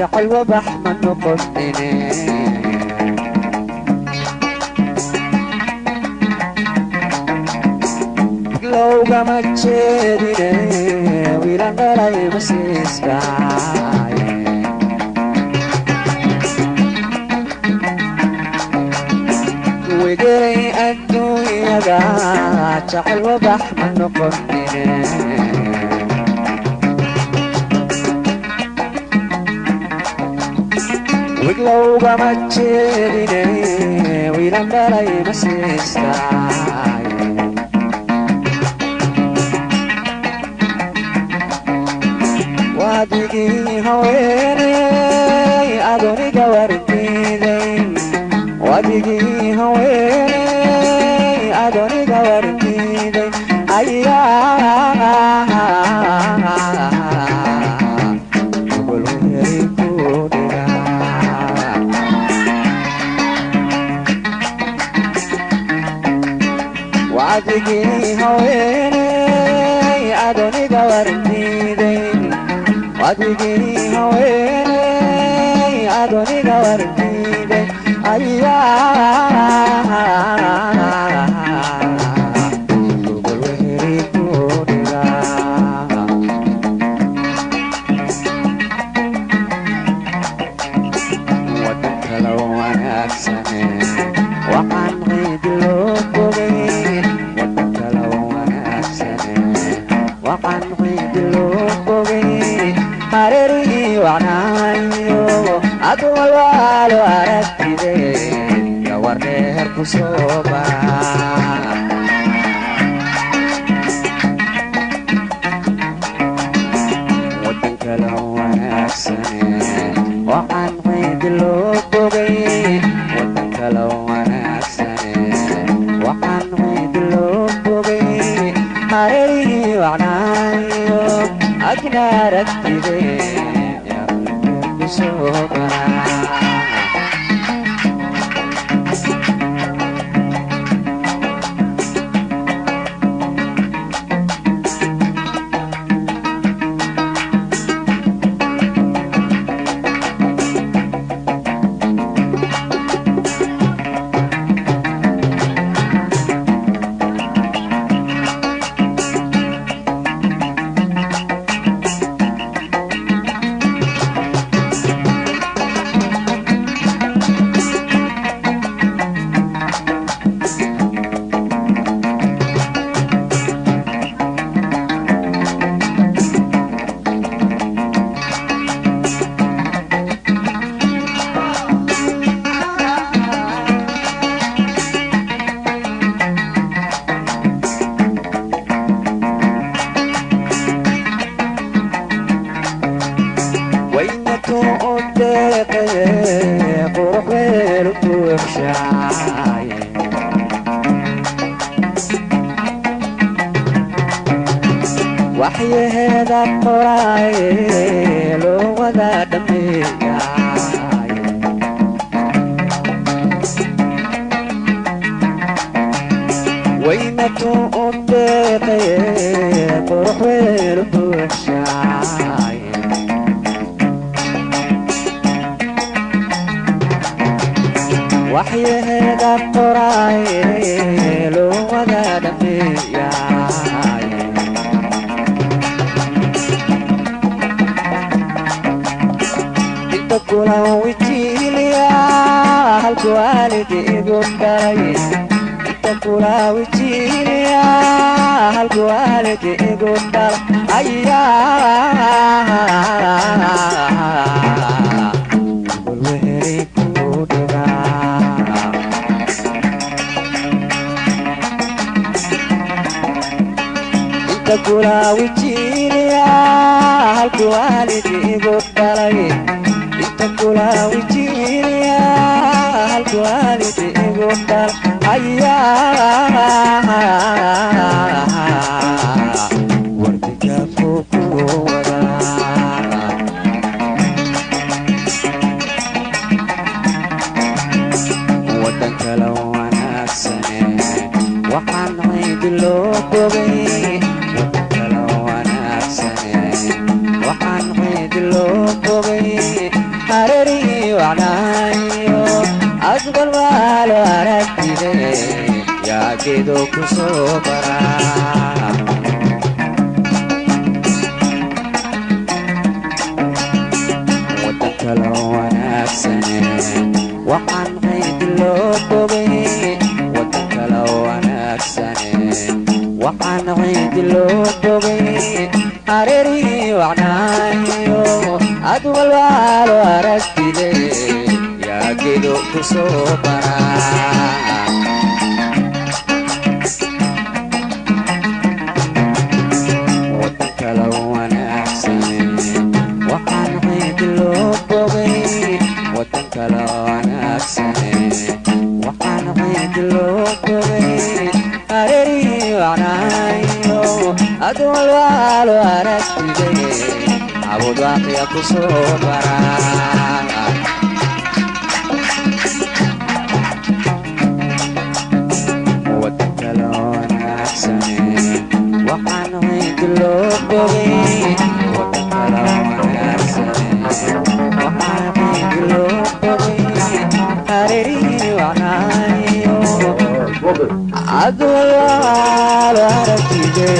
جعل وبحمن نقطني لو قمت شيريني ويلان غلاي مسيسكاي وقري الدنيا جعل وبحمن نقطني لو قمت شيريني ويلان غلاي مسيسكاي وادقي هويني أدوني قوارتيني وادقي هويني أدوني قوارتيني أيها قول ويريكوني وادقي هويني أدوني قوارتيني وادقي هويني أدوني قوارتيني أيها قول ويريكوني ودك لو أنا أكسني وعن غيد لبوغي ودك لو أنا أكسني وعن غيد لبوغي حريري وعنايو أدوال والو أرتدي يا ورنير كسوبا ودنك لو أكسني وعن غيد لبوغي ودنك لو أكسني وعن غيد لبوغي حريري وعنايو أجنا رتدي يا ورنير كسوبا وحي هذا القراي لو وذا دمي وينتو أبدقي قرح والبوشاي وحي هذا القراي لو وذا دمي كلا وجيليا هالكوالدي قداي كلا وجيليا هالكوالدي قداي أيا والوهري كودنا كلا وجيليا هالكوالدي قداي كلا وجيليا هالكوالدي قداي أيا وردك فوق ولا ودك لو أنا أكسني وحن عيد اللوبي ودك لو أنا أكسني وحن عيد اللوبي hareerihii wacnaayo asbal waa loo aragtide yaa geedo ku soo baraa kala wanaagsane waxaan qayd loo bogay wadan kala wanaagsane waxaan qayd loo bogay hareerihii wacnaayo adwal waa loo aragtide yaa geedo ku soo baraa wadan kala wanaagsane waxaan qayd loo wadan kala wanaagsane waxaan qayd loo bogay hareerihii wacnaayo adwal waa loo aragtide abud waaqiya ku soo baraa wadan kala wanaagsane waxaan qayd loo bogay wadan kala wanaagsane waxaan qayd loo bogay hareerihii wacnaayo adwal waa loo aragtide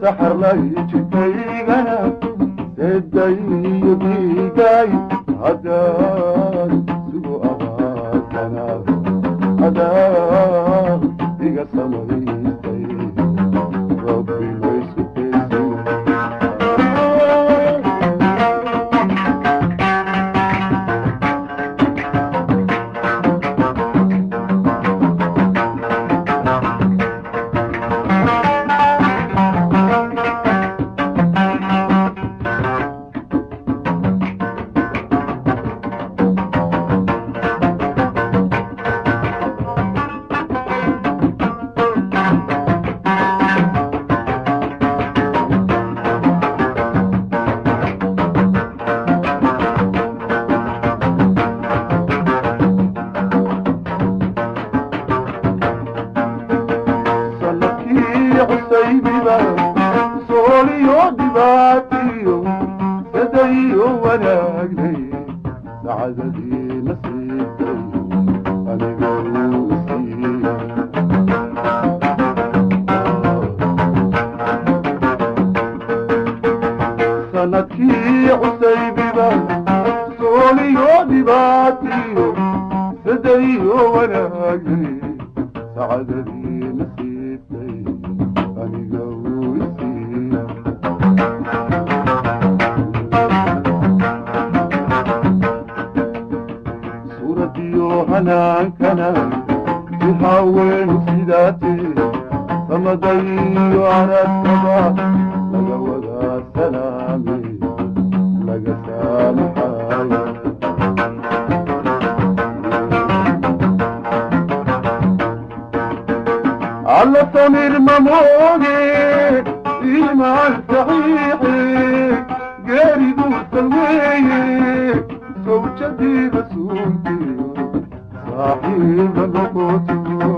سحر ليش تيغنا تدعي بيداي هدار سوء أغاثنا هدار بيغا سمريستي ربي ويسوكي saacadadii nasiibkay aniga uu isiiya suuradiyo hanaankana si haween sidaatee samadayo araskaba laga wadaa salaame laga saamaxayo alla samir mamooge iimaan saxiixe geeriduu salweeye sawjadii rasuulkiyo saaxiiba noqotiyo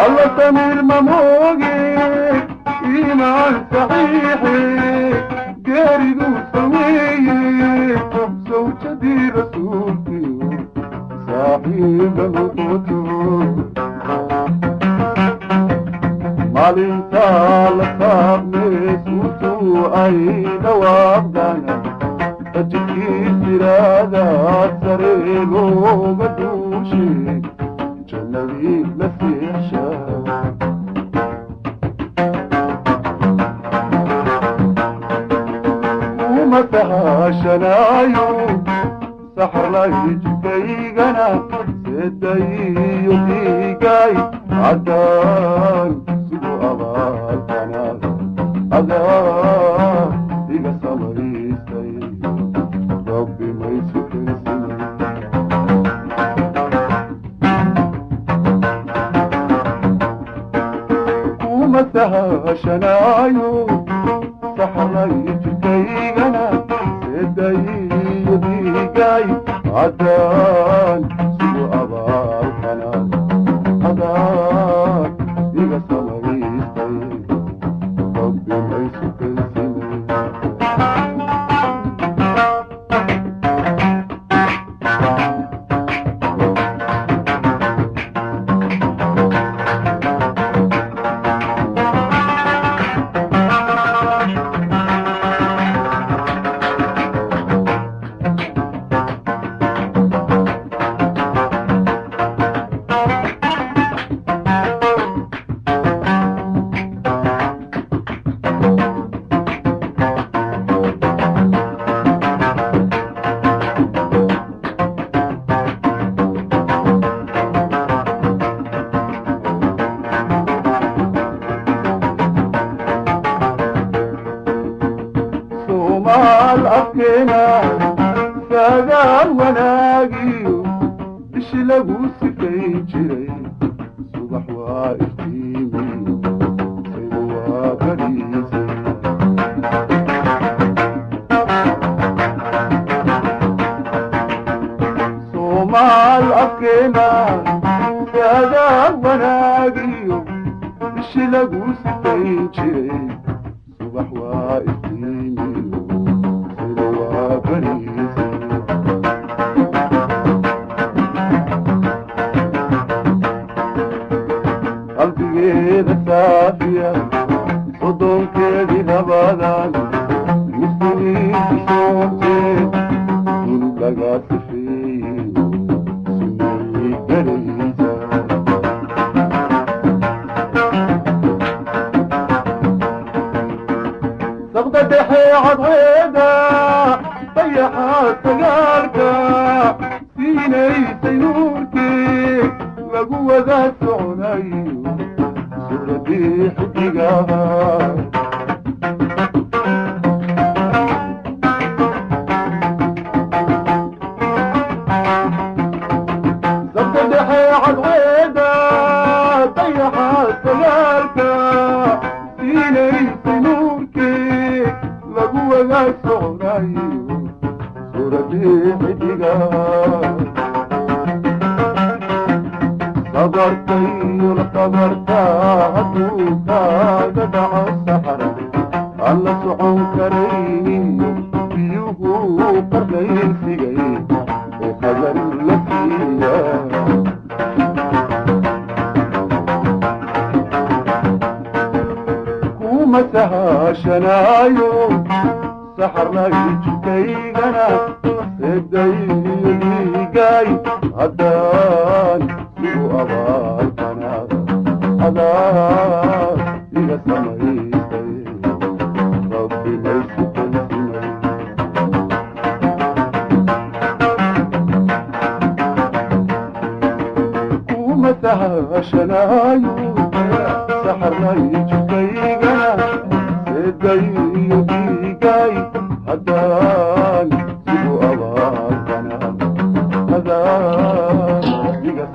alla samir mamooge iimaan saxiixe geeriduu salweeye sawjadii rasuulkiyo saaxiiba noqotiyo maalintaa la saabnee suurtuu ay dhawaaqdana ajirkii siraadaa saree looga duushe jannadii la seexsha kuma sahashanaayo saxarlay jidkaygana seedayo dhiigay caddaan sigu abaalkanaad adaa iga samaystay rabbi maysu kensinay kuma sahashanaayo saxarlay jidkaygana seedayo dhiigay caddaan sigu abaalkanaad adaa iga samaystay rabbi maysu kensinay somaal afkeena sagaal wanaagiyo bishi lagu sifayn jiray subax waa iftiimi saydu waa bariisay somaal afkeena sagaal wanaagiyo bishi lagu sifayn jiray subax waa iftiimi saydu waa bariisay qalbigeeda saafiya sodonkeedii labadan muslimiinta soonteed in laga sifeeyey sunnayey garaysa saqda dhexe cadceeda dayaxa sagaalka siinaysay nuurkee lagu wada soconayo suuradii xidigaha saqda dhexe cadceeda dayaxa sagaalka siinaysay nuurkee lagu wada soconayo suuradii xidigaha sabartayo la sabartaa hadduu kaaga dhaco saxara aan la socon karayniyo biyuhu qarnaysigay ee qadar la siiya kuma sahashanaayo saxarlay jidkaygana seedayo dhiigay haddaan kuma sahashanayo saxarlay jidkaygana eeday iyo dhiigay haddaan sigu abaartana hadaan iga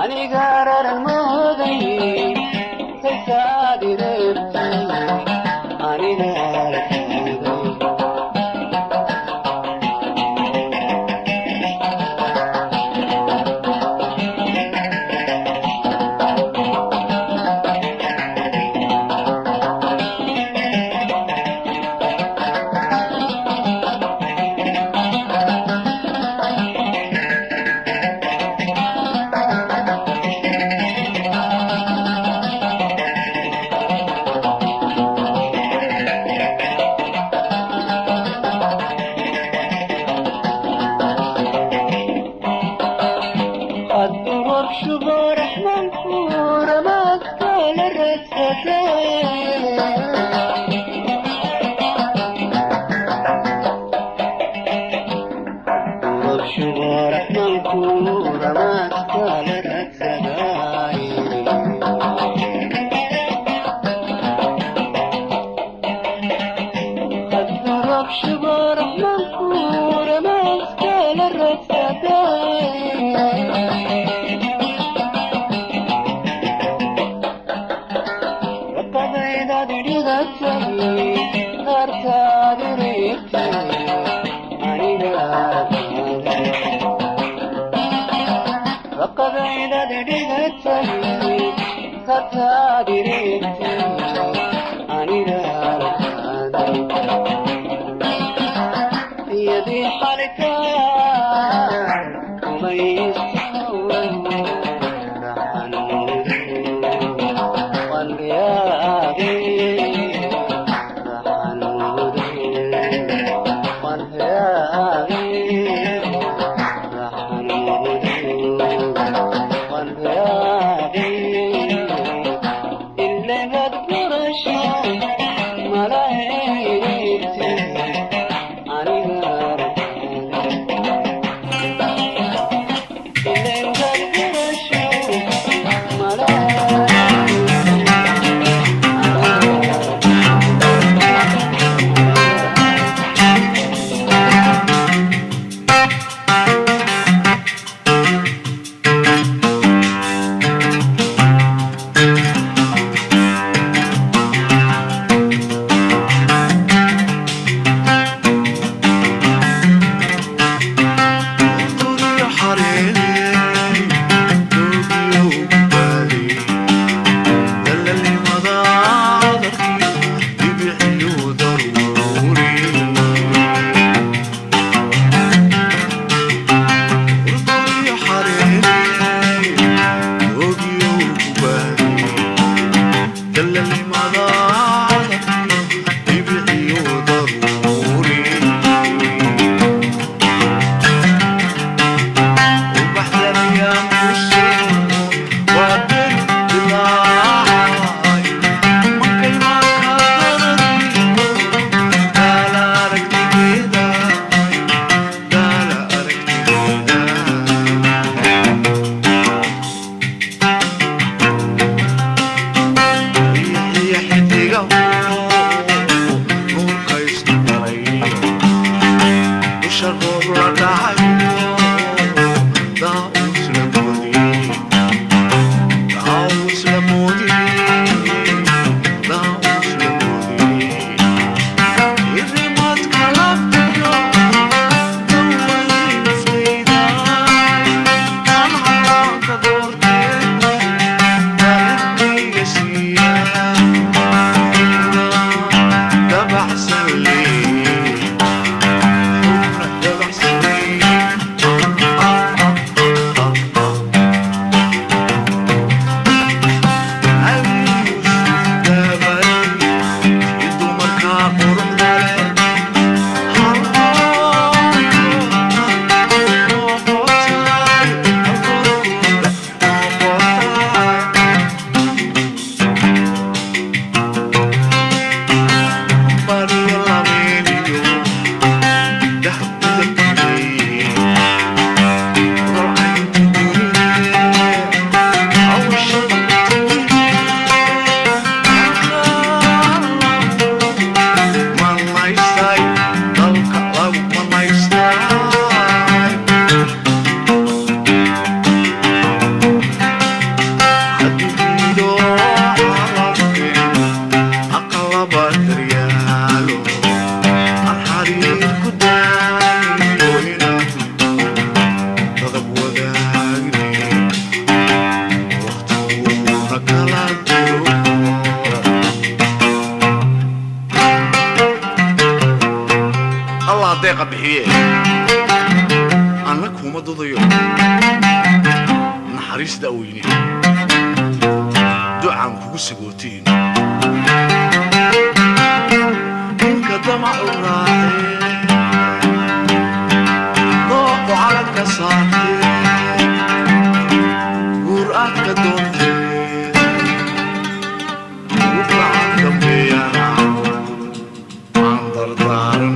anigarar almoday, say, deeqa bixiye anna kuma dadayo naxariista weyne ducaan kugu sagootiin inka damac u raacay dooqo calanka saartay quraadka doontay ubacan dambeeyana aan dardaaran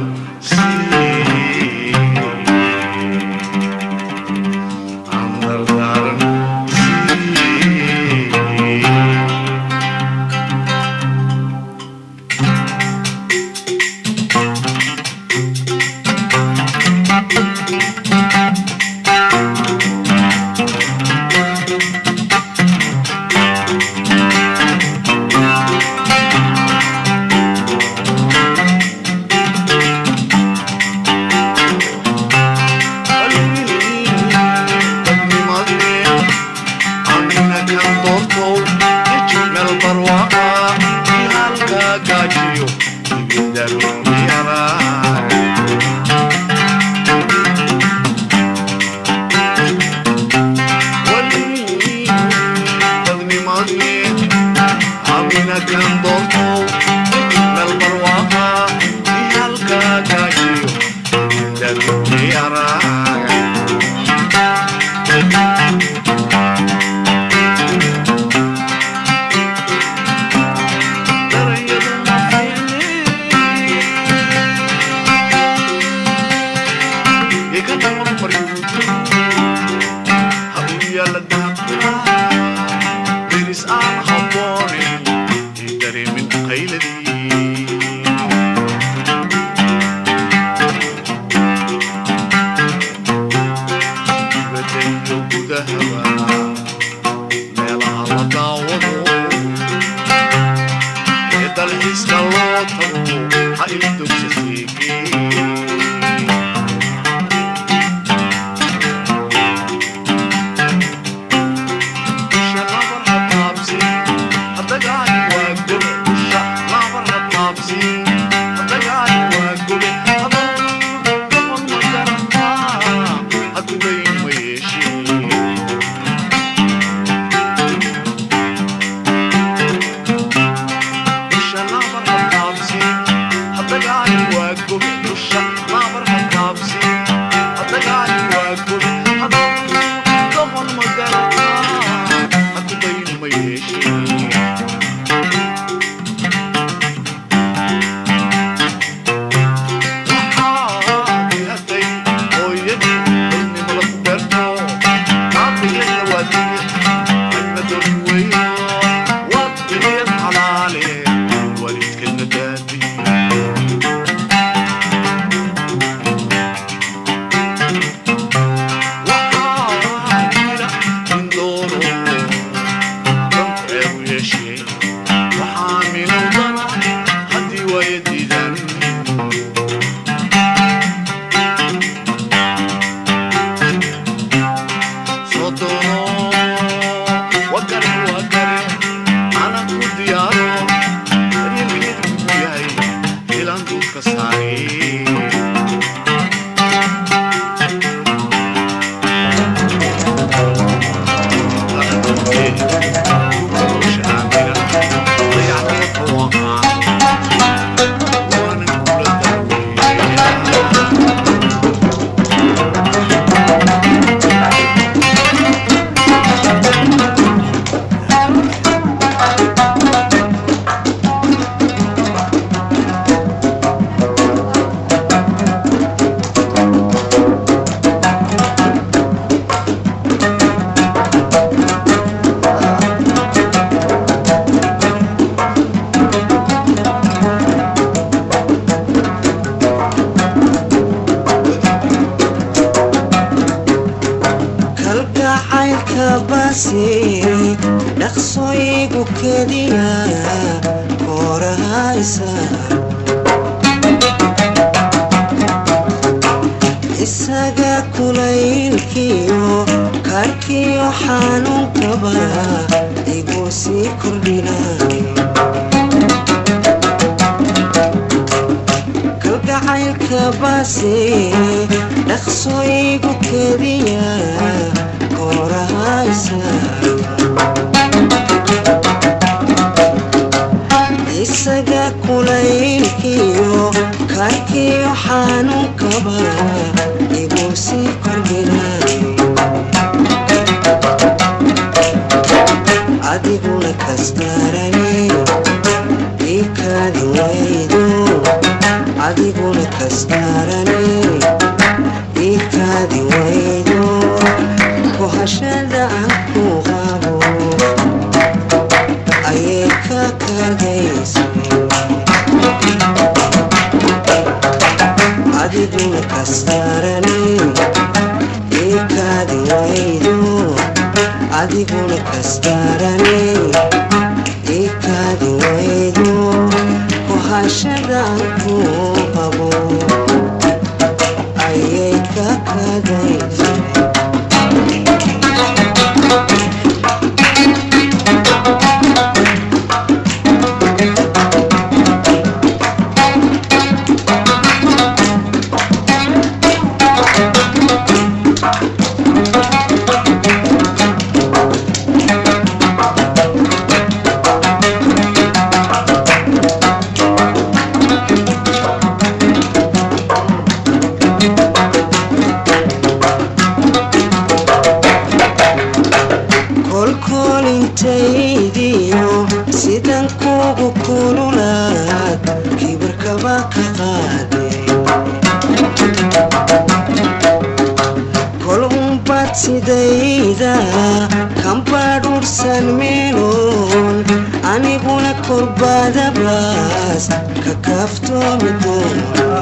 kurbada baas ka kaaftoomi doona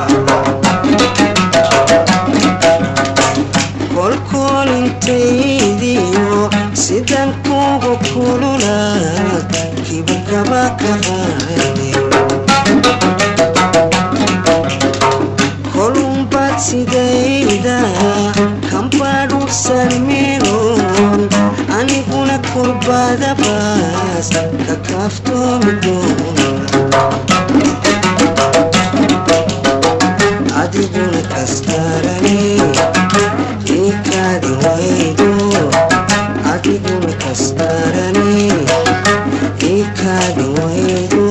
kolkolintaydiyo sidan kugu kululaad kibirkaba ka qaade kolumbaad sidayda kambadhursan meeloon aniguna kurbada baas ka kaaftoomi doona adiguna kastarane ikaadi waydo adiguna kastarane ikaadi waydo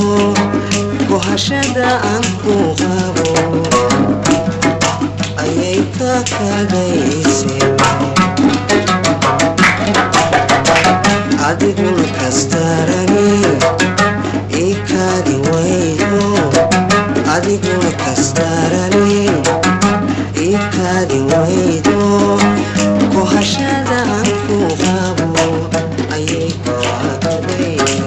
kohashada aan ku qabo ayay ka kadayse adiguna kastarane ikaadi waydo adiguna kastarane ikaadi waydo kohashada aan ku qabo ayay ka kadayse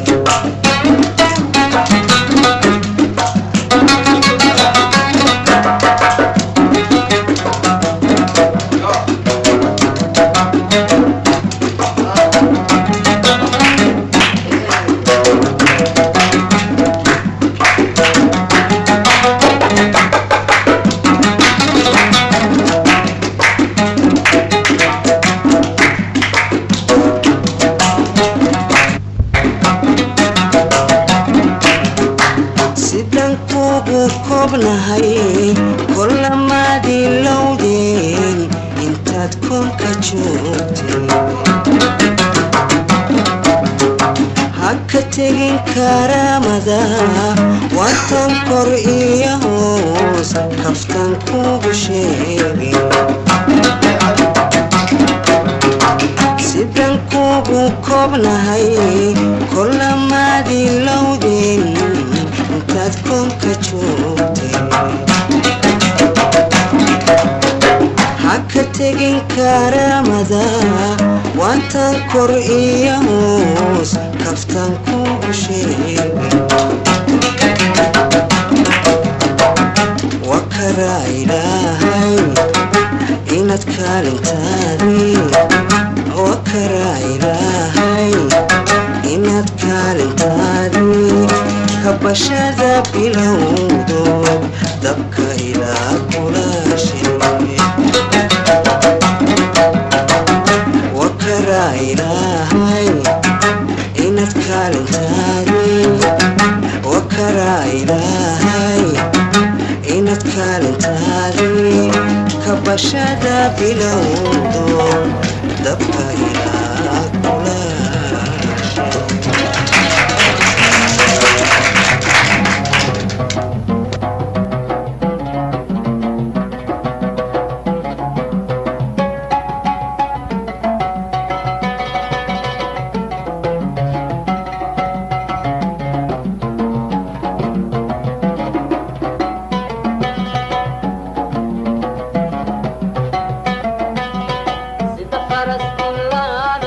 kolamaadii lowdeen intaad koonka joogtay haka tegin karaamada watan kor iyo hoos kaftan kugu sheegin sidan kugu koobnahay kolamaadii lowdeen intaad koonka joogtay haka tegin karaamada waantan kor iyo hoos kaftan kugu sheegin wakaraa ilaahay inaad kaalintaadii wakaraa ilaahay inaad kaalintaadii kabashada bilowdo dabka ilaa kula sheegay wakaraa ilaahay inaad kaalintaadii wakaraa ilaahay inaad kaalintaadii kabashada bilowdo dabka ilaa kula sida faras kulaan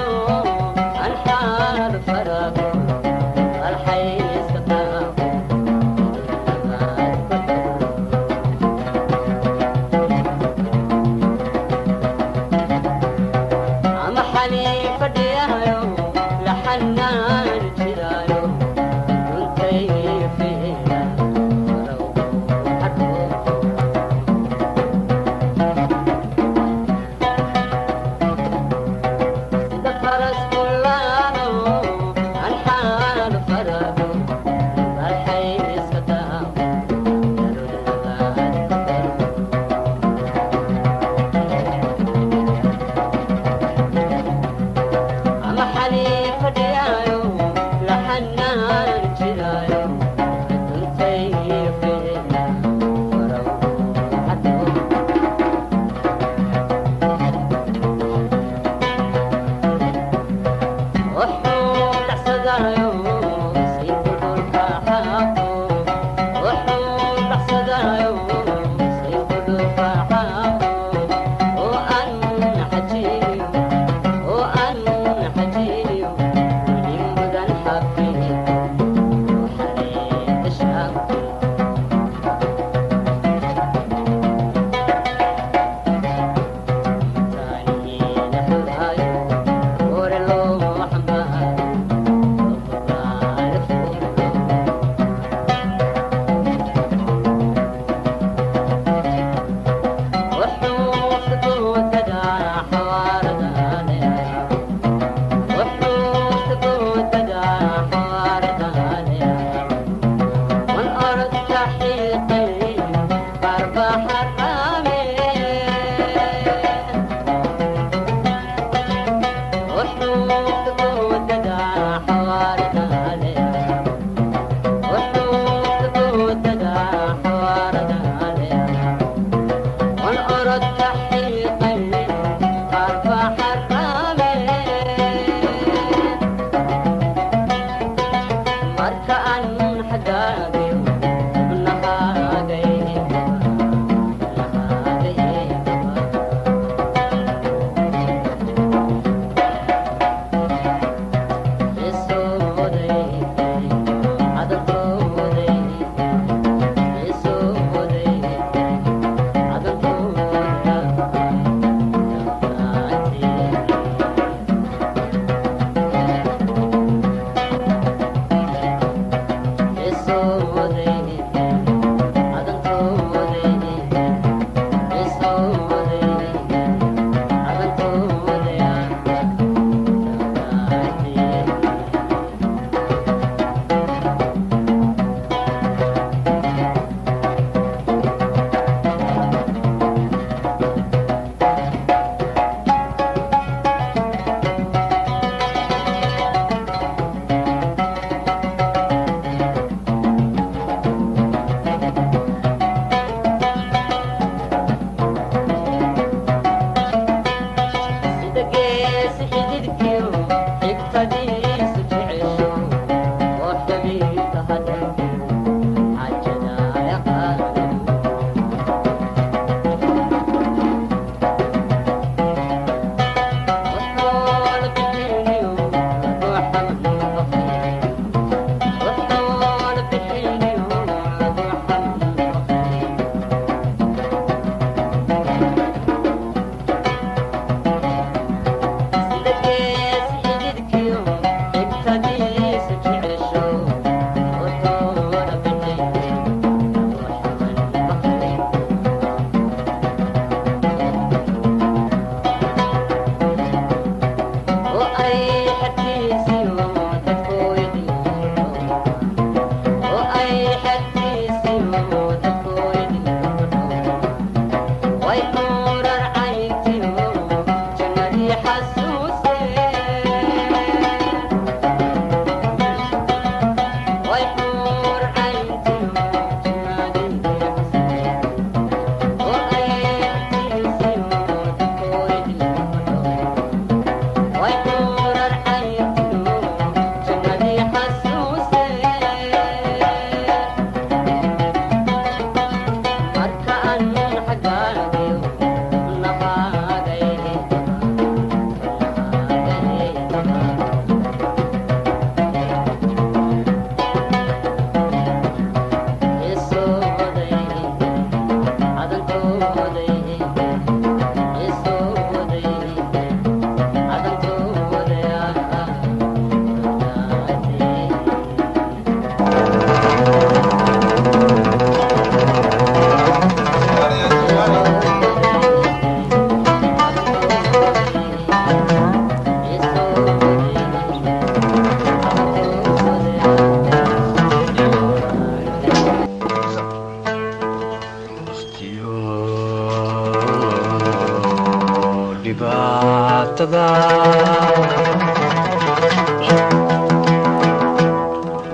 dhibaatada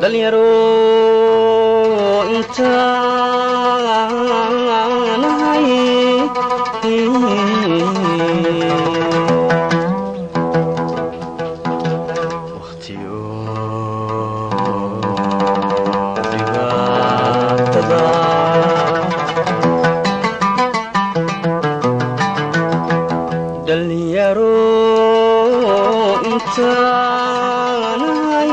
dhalinyaro intaan ahay waqtiyo dhibaatada dhalinyaro intaan ahay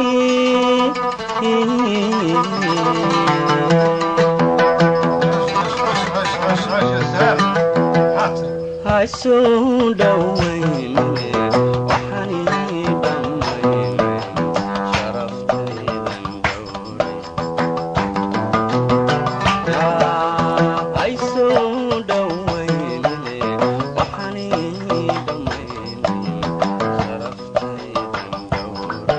haysoo dhawayn waxaan ii dhammayn sharaftaydan dhowray haysoo dhawayn waxaan ii dhammayn sharaftaydan dhowray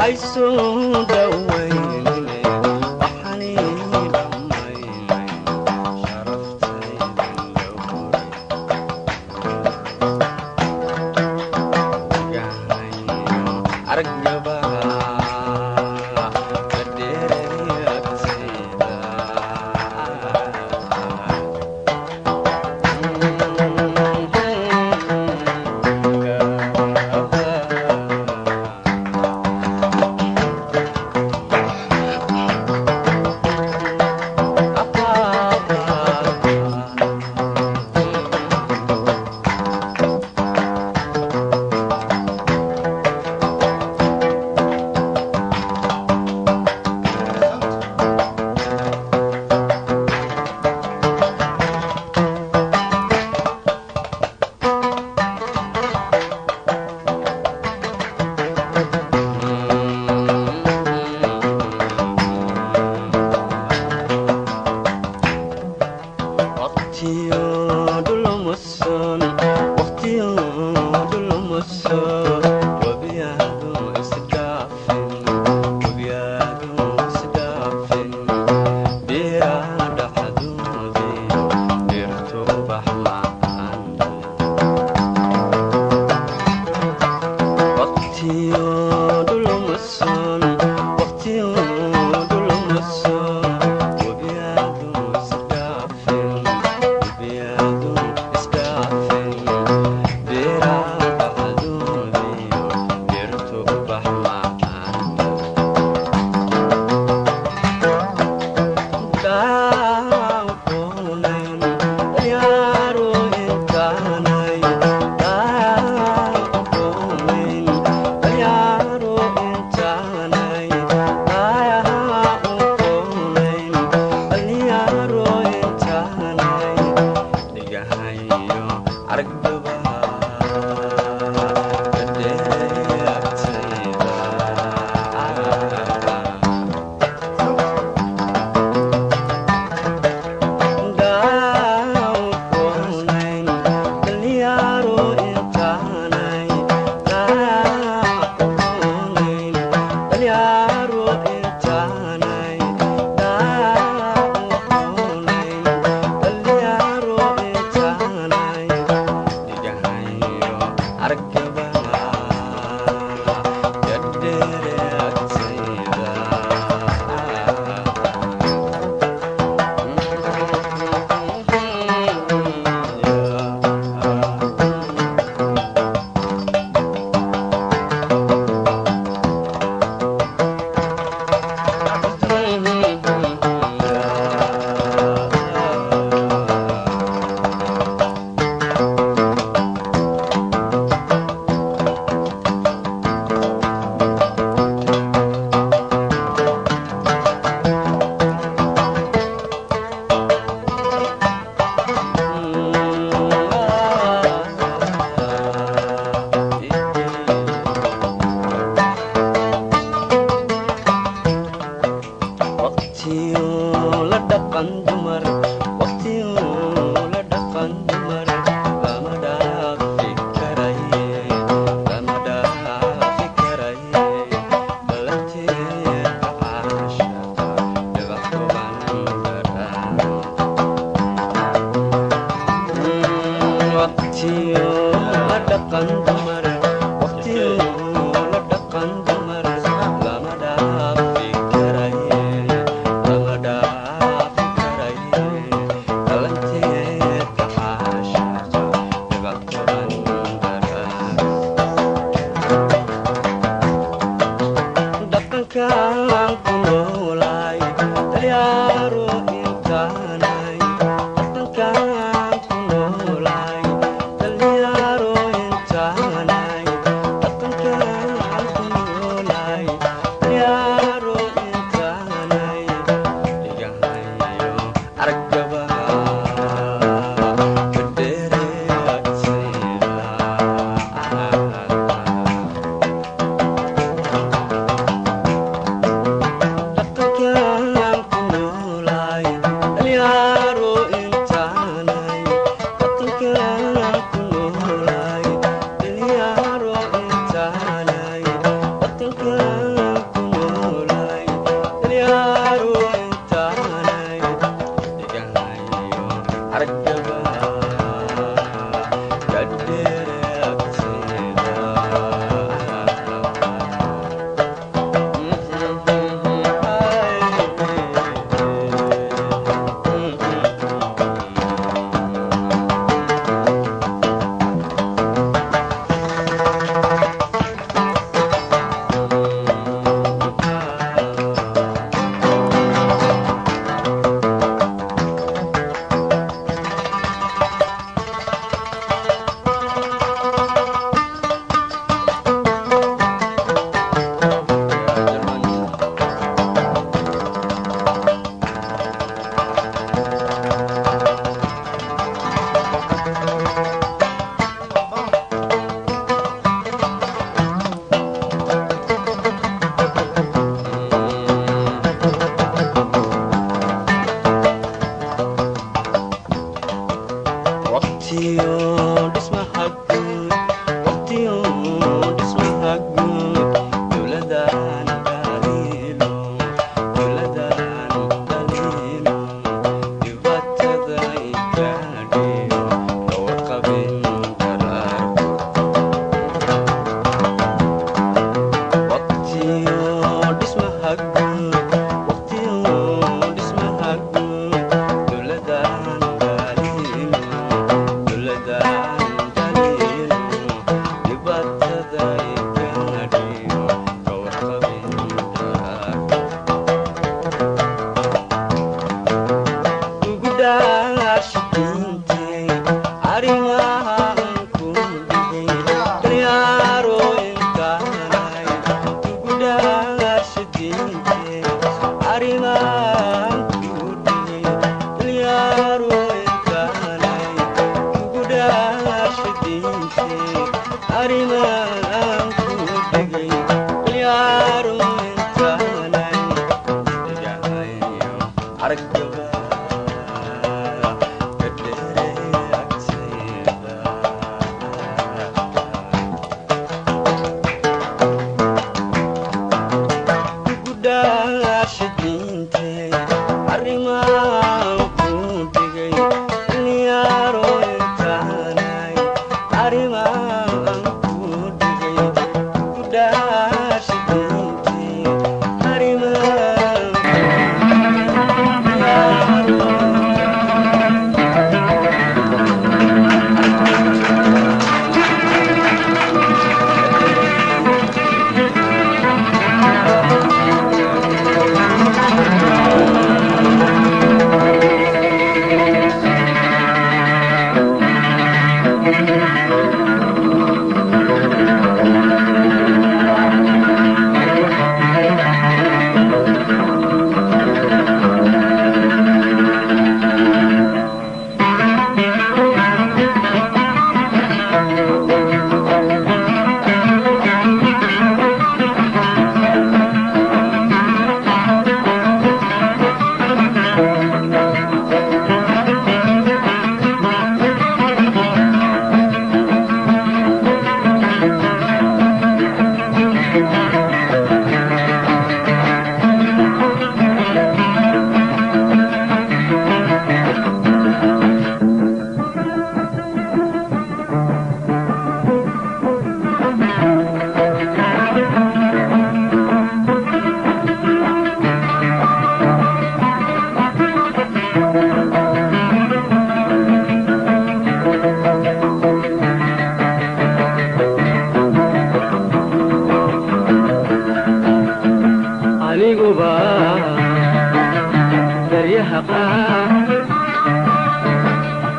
haysoo dhawayn dhawaynine waxani dhammaynayn sharaftaydan dhowray gahayo aragnaba kadheerayagtayda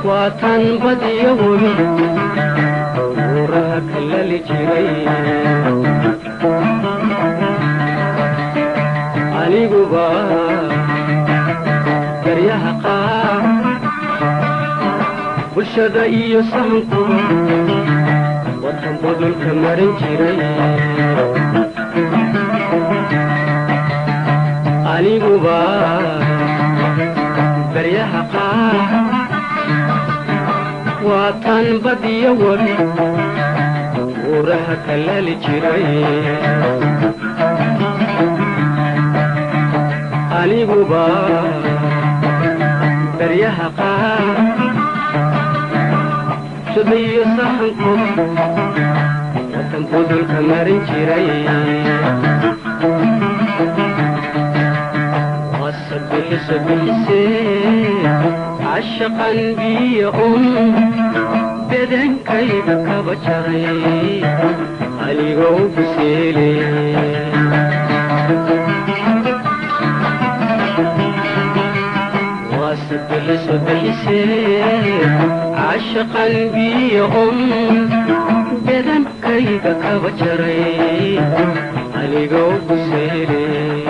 وطن بدي وبي وراك اللي جري علي قبا قريها قا والشدا إيو سانكو وطن بدو الكمرين جري علي قبا قريها قا وطن بدي وبي وراك اللي جري علي قبا بريها قا شدي صحنكم وتنفذ الكمرين جري وصبح عشقا بي بدن كيدك بشري علي قوب سيلي صبح عشقا بي بدن كيدك بشري علي قوب سيلي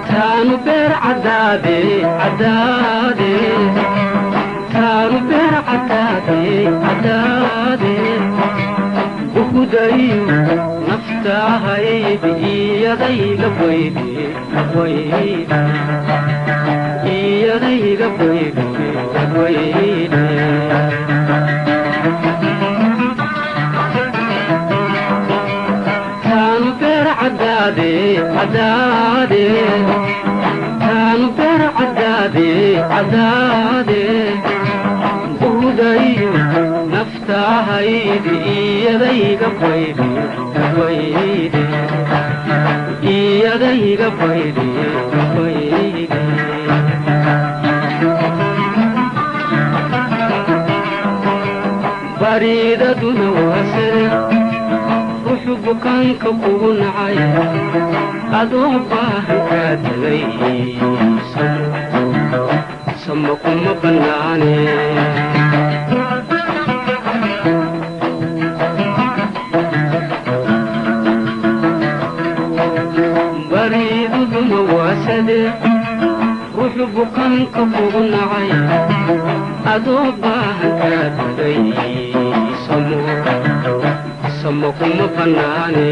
تانو بير عدادي عدادي تانو بير عدادي عدادي بخدي نفتاهي بإيدي لبويدي لبويدي إيدي لبويدي لبويدي تانو بير عدادي عدادي تانو بير عدادي عدادي بودي نفتاهي بإيدي لبويدي لبويدي إيدي لبويدي لبويدي بريدة نواسر وحبك انك كون عايا أدوباه كاتلي سمكم بناني wuxuu bukaanka kugu nacay adoo baahan kaa tagay samo kuma bannaane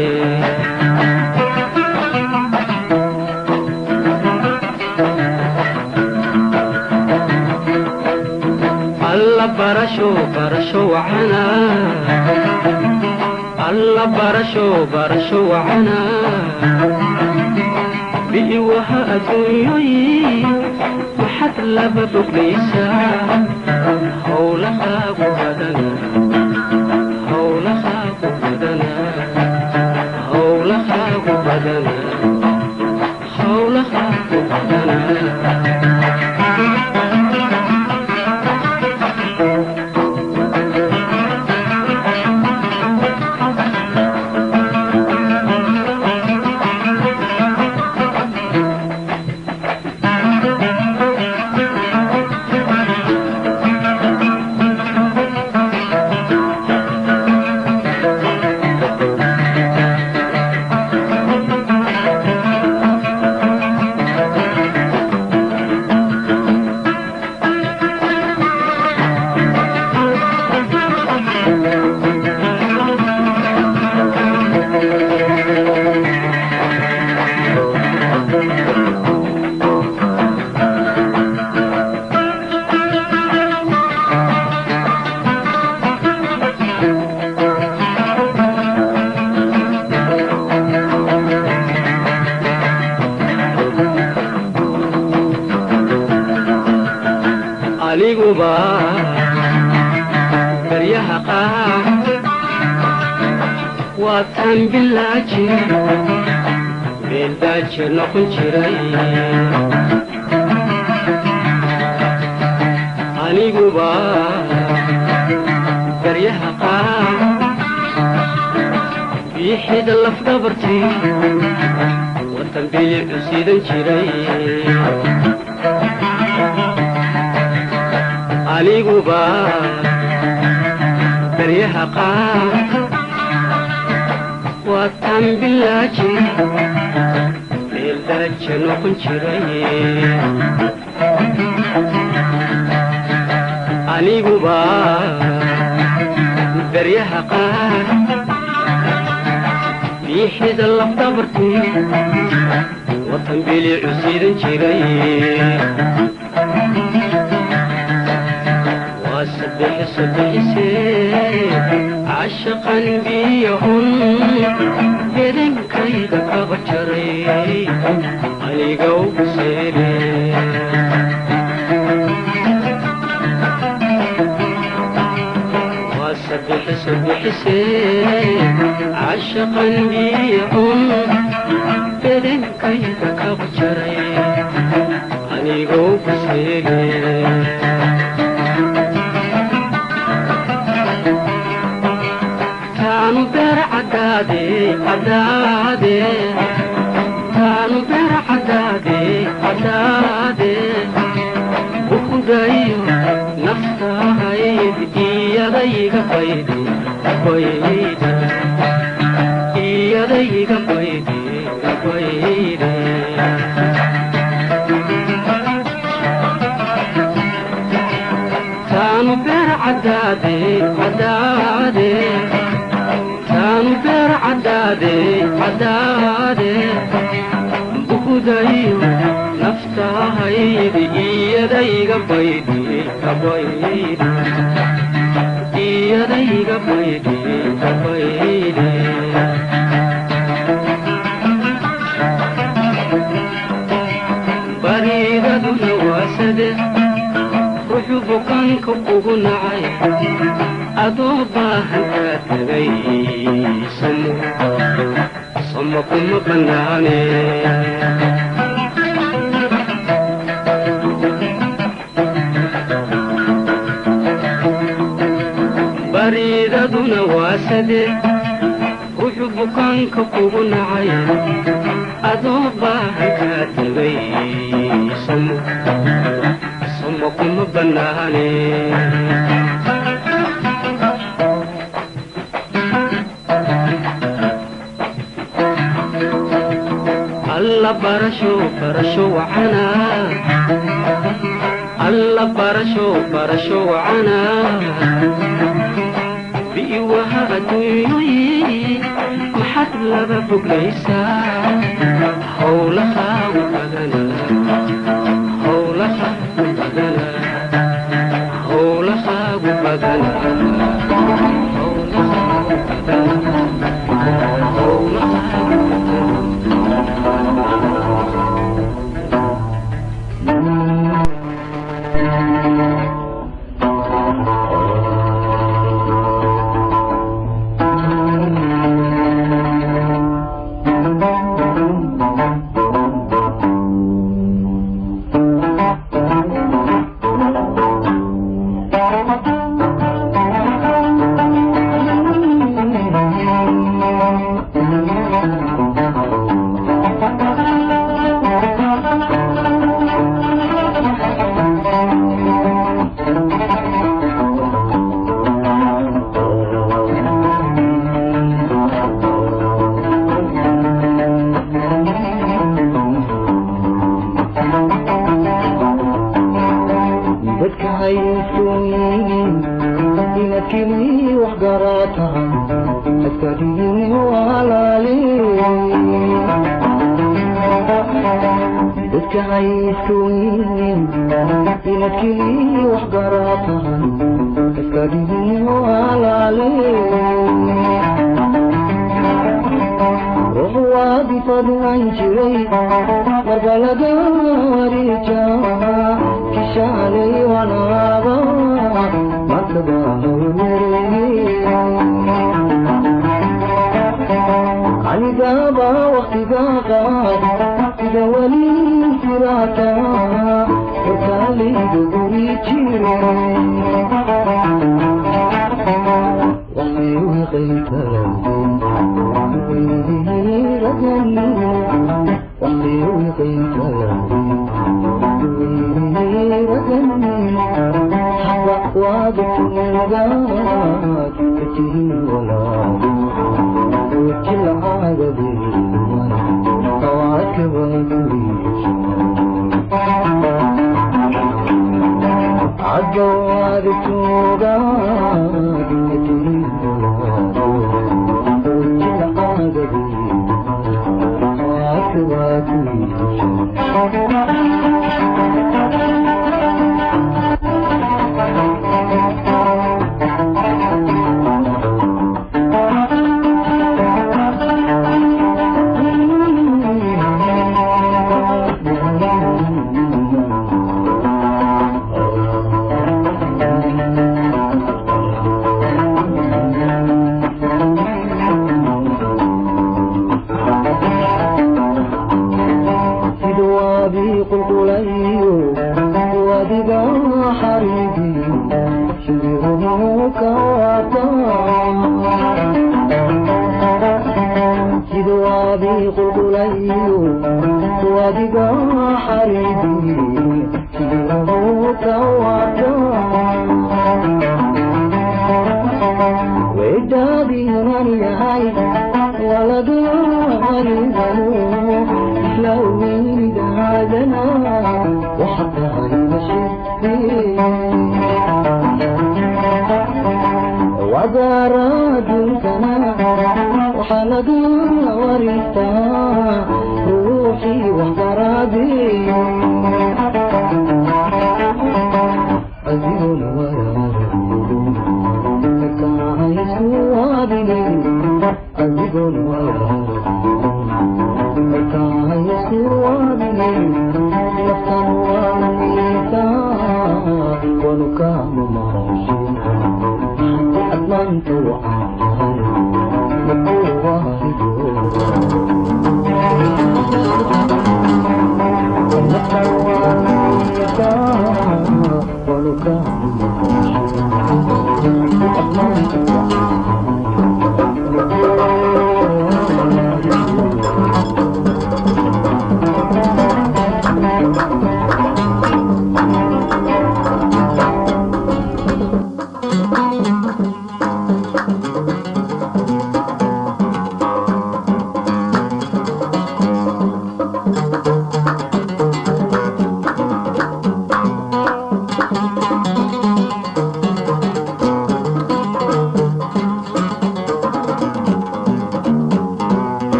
alla barasho wacana alla barasho wacana bihi waha adduunyoyi maxad laba boglaysaa howlahaagu badana aniguba baryaha qaar waataan bilaaji beeldaaji noqon jiray aniguba baryaha qaar biixida lafdhabartii watan bilicu siidan jiray aniguba baryaha qaar waataan bilaaji beeldaaji noqon jiray aniguba baryaha qaar biixida lafdhabartii watan bilicu siidan jiray صدحسي عشقا بيهم يدن كيدا كبجري علي قوب سيري صدحسي عشقا بيهم يدن كيدا كبجري علي قوب سيري كانوا بير عدادي وخدايو نفسها هيدي يديك بيدي يديك بيدي كانوا بير عدادي كانوا بير عدادي بخدايو نفسها هيدي يديك بيدي يديك بيدي بريدة نواسده روحو بكانك ugu nacay adoo baahan kaa tagay samo kuma bannaane bariidaduna waa saddex ruuxu bukaanka kugu nacay adoo baahan kaa tagay samo kuma bannaane alla barasho wacana alla barasho barasho wacana biiwaha adduunyoyi maxad laba foglaysaa howlahaagu badana howlahaagu badana howlahaagu badana howlahaagu badana howlahaagu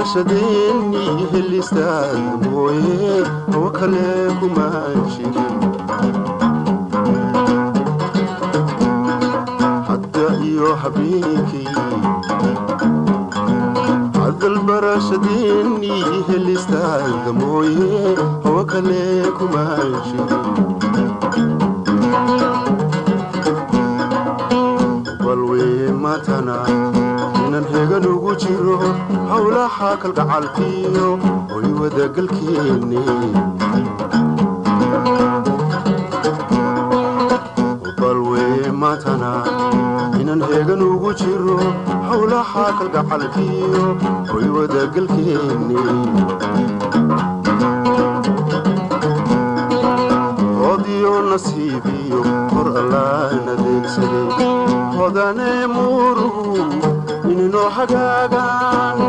barashadeenii helistaad mooye oo kale kuma jirin hadda iyo habeenkii hadal barashadeenii helistaad mooye oo kale kuma jirin balwe matana inan hegan ugu jiro hawlaha kalgacalkiyo oy wadagalkeeni balwe matana inan hegan ugu jiro hawlaha kalgacalkiyo oy wadagalkeeni odiyo nasiibiyo hor allaana deegsaday hodane muruhu inino hagaagan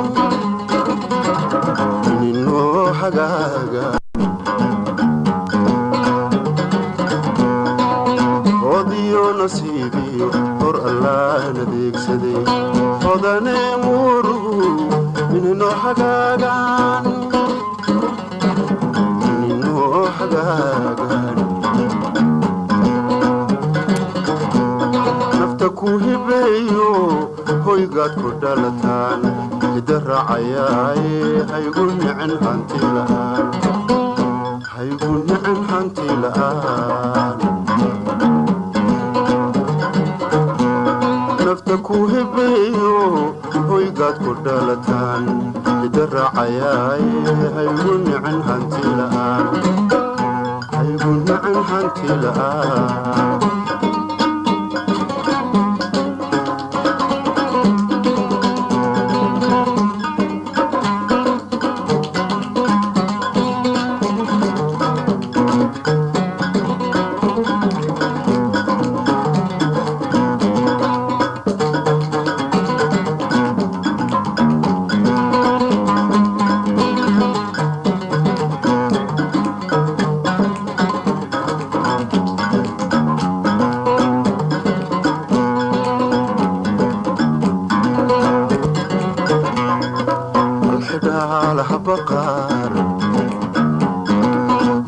odiyo nasiibiyo hor allaana deegsaday hodane muruhu inino hagaagan nafta ku hibeeyo hoygaad ku dhalataan hida raacayaaye haygu nicin hanti la'aan nafta ku hibeeyo hoygaad ku dhalataan hida raacayaaye haygu nicin hanti la'aan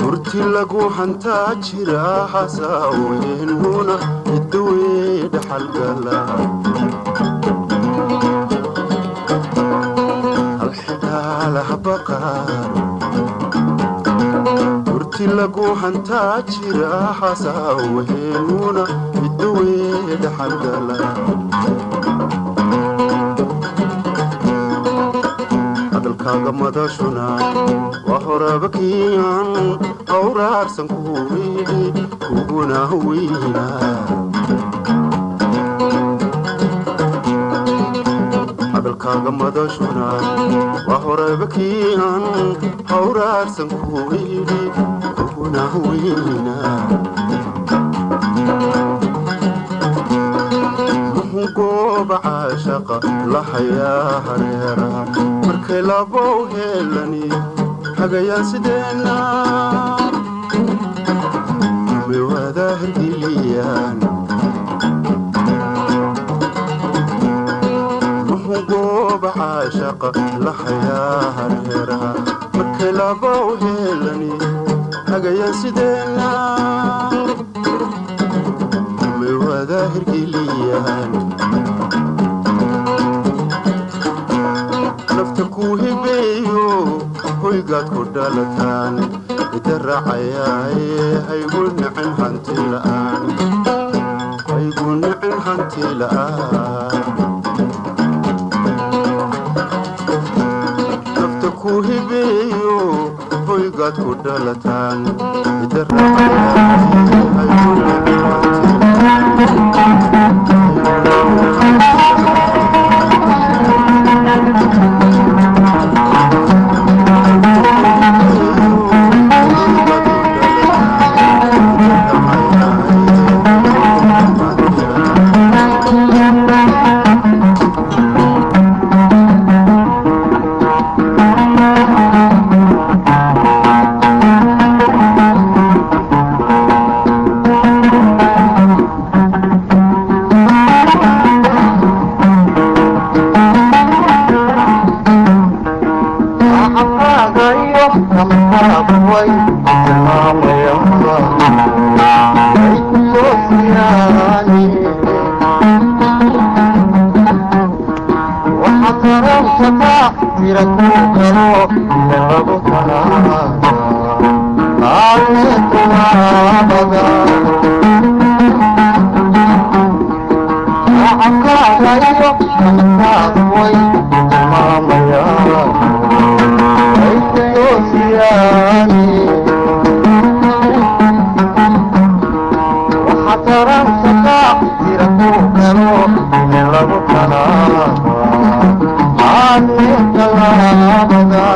hurti lagu hantaa jira xasaaweennuna idawee dhaxalgala halxidhaalaha baqaar hurti lagu hantaa jira xasaaweennuna idawee dhaxalgala hadalkaaga madashuna waa horabakiyan awraarsan kuwii kuguna weyna hadalkaaga madashuna waa horabakiyan awraarsan kuwii kuguna weyna gooba caashaqa lahayaa hareera markay labow heelani hagayaan sideena may wada hirgeliyaan gooba caashaqa lahayaa hareera markay labow heelani hagayaan sideena may wada hirgeliyaan nafta ku hibeeyo hoygaad ku dhalataan ida raacayaaye haygu nicin hanti la'aan nafta ku hibeeyo hoygaad ku dhalataan ida raacayaaye haygu nicin tallaabada acabkaagayo amkaadu way tilmaamayaan waykuyoosiyaani waxa taransakaa jira ku galo in lagu talaaba aanni tallaabada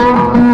Thank you.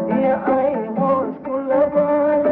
Yeah, I was full of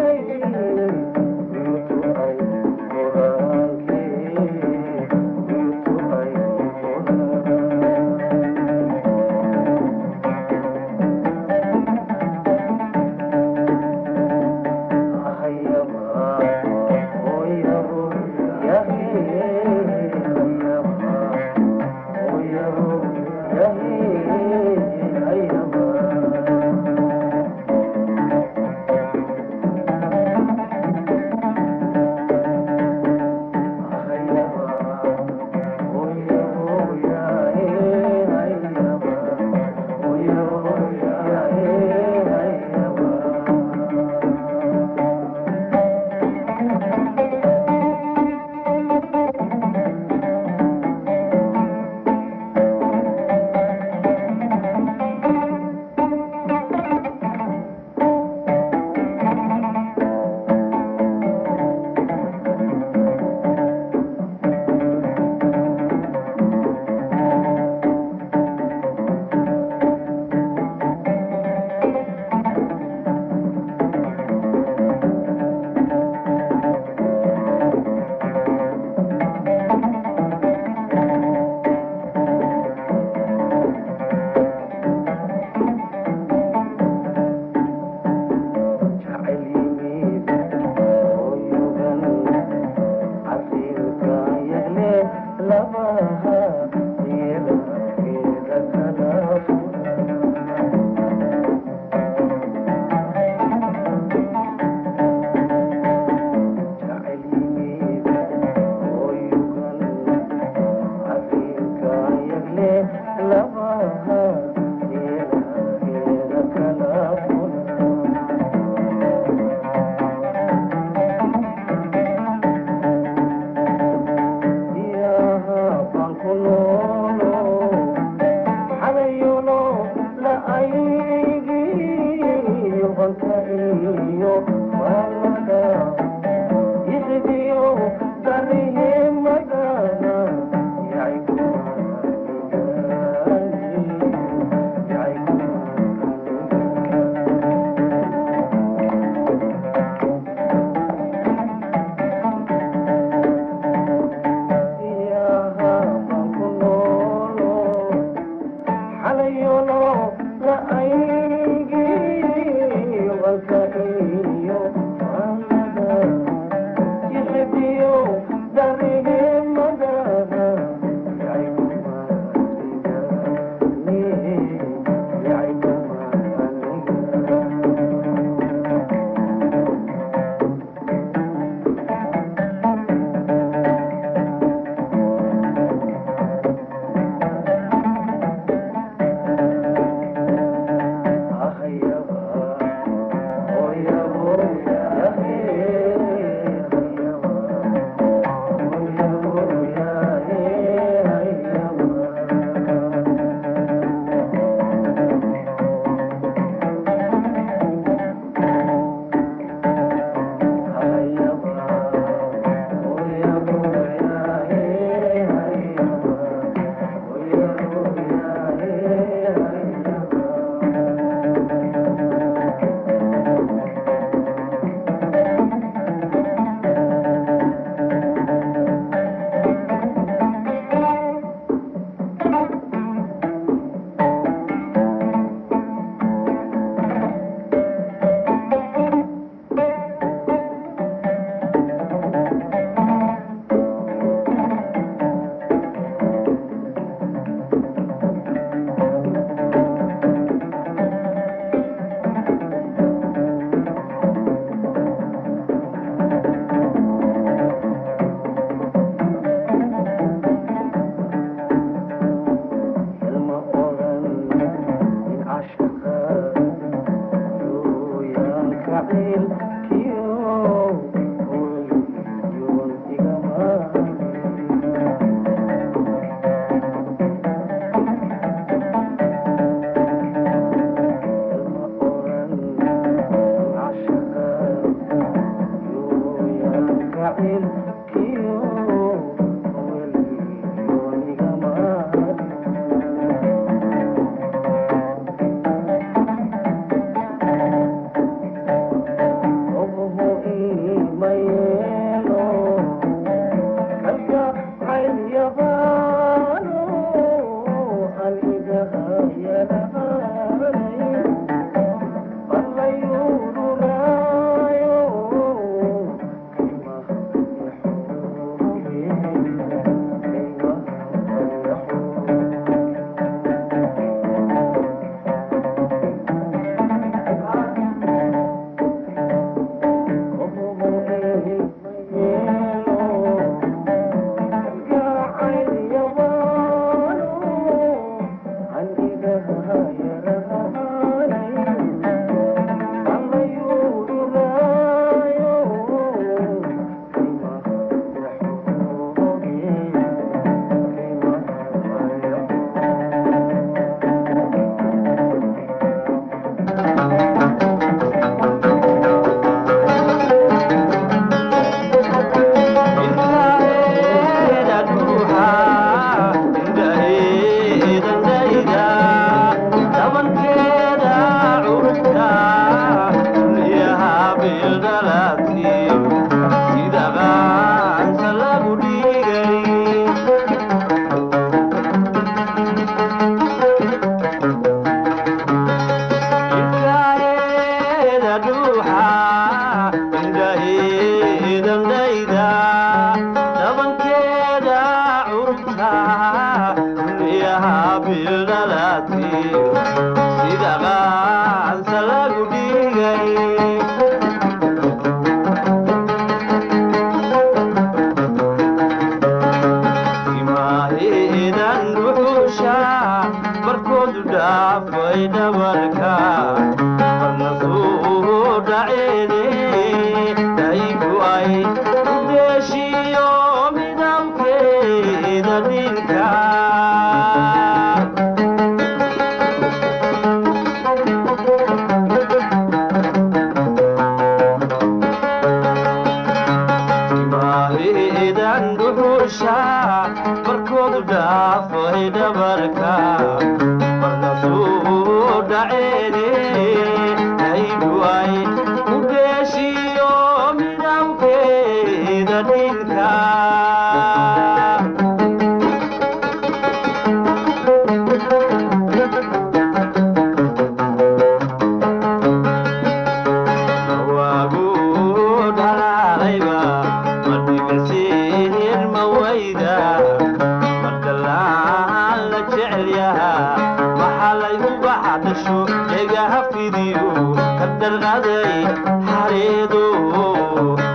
qaaday xariidu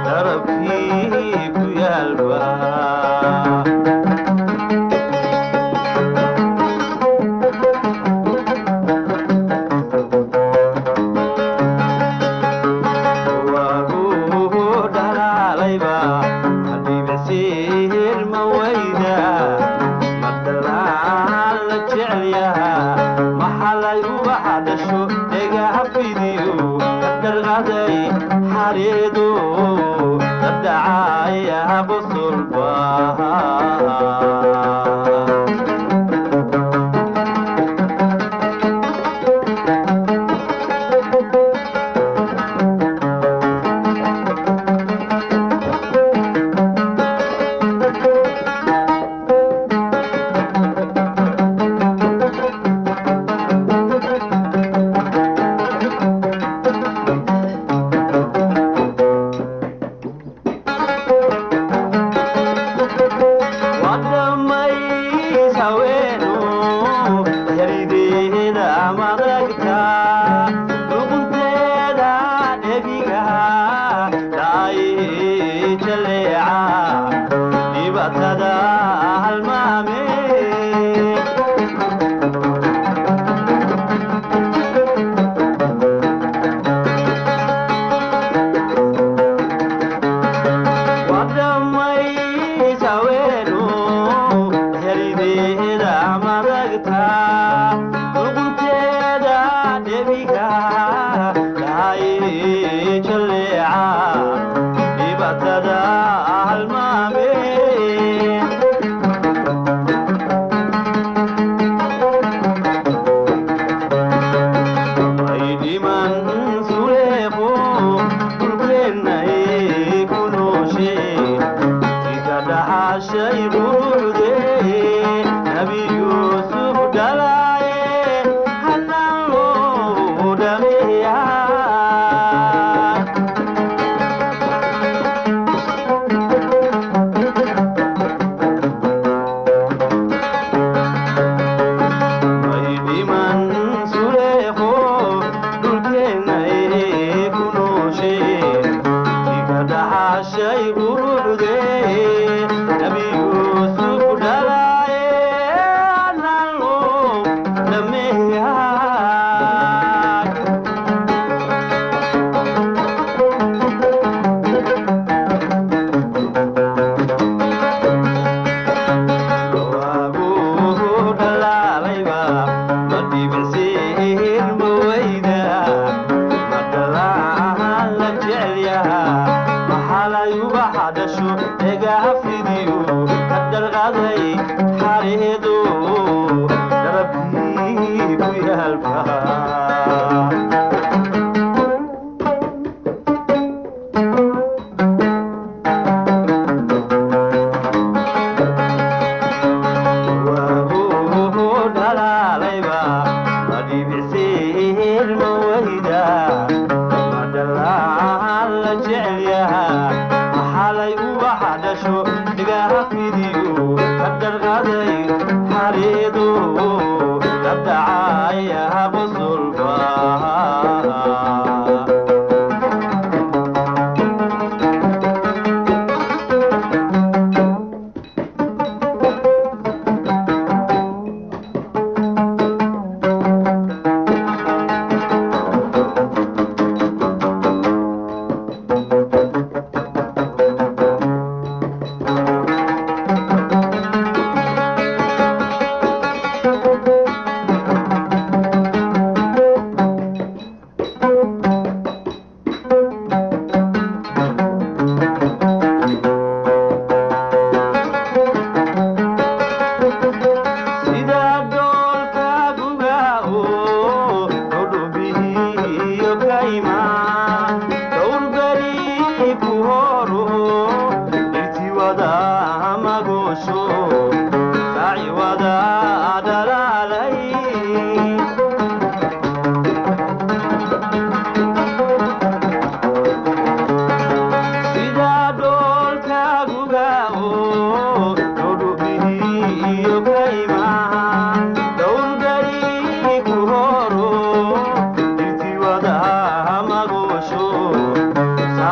darabkii ku yaalba xariidu dadacaya busulba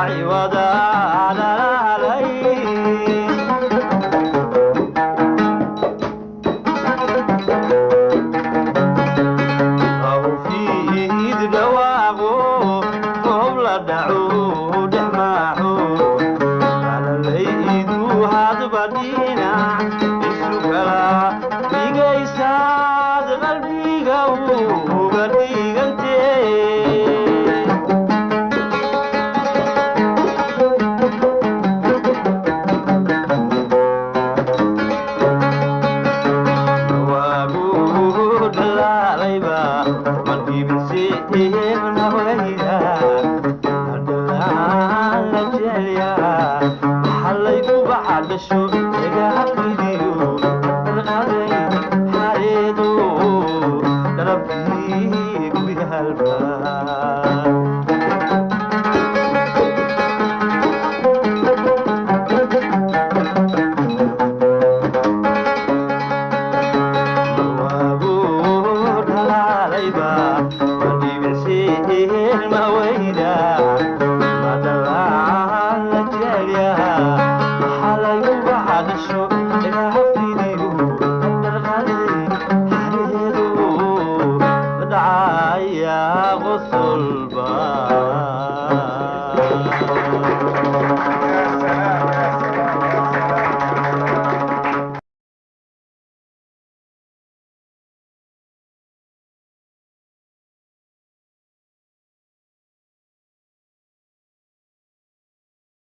عوضا علي أو في إيد دواغو قبل دعو دماعو على العيدو هذا بدينا السكرة بيجي ساد قلبي جو قلبي قلتي شو يقابليو الغالي حريدو ربي بهالبال وابود عليبا ودي بسير ما ويدا ما دلال الجاليا شو إلى حفيديو الغالي حريدو بدعايا غصل بار